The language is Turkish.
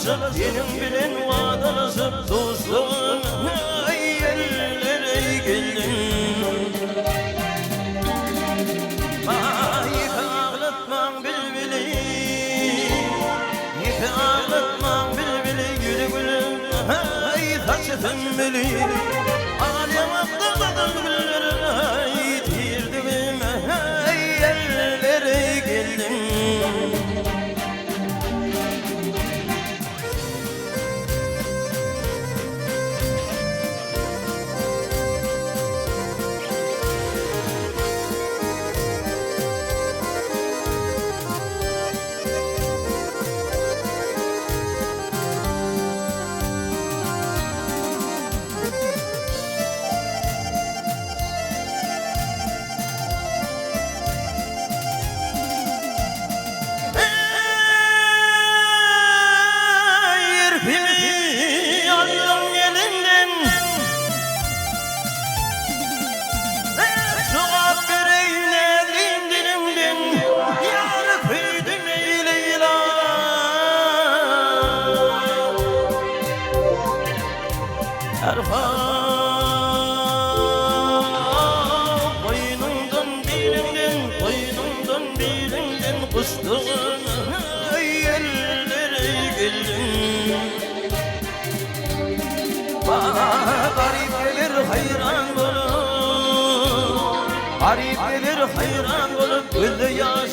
vadalaşıp Benim bilen vadalaşıp Dostluğun yerlere geldim Yıkı ağlatmam bilbili Yıkı ağlatmam bilbili Gülü gülüm taşıtın bili Ağlamakta kadın güllerin Yitirdim yerlere geldim Koynumdan birinden kustun yerlere geldim Garip gelir hayran olup Garip gelir hayran olup Gözü yaş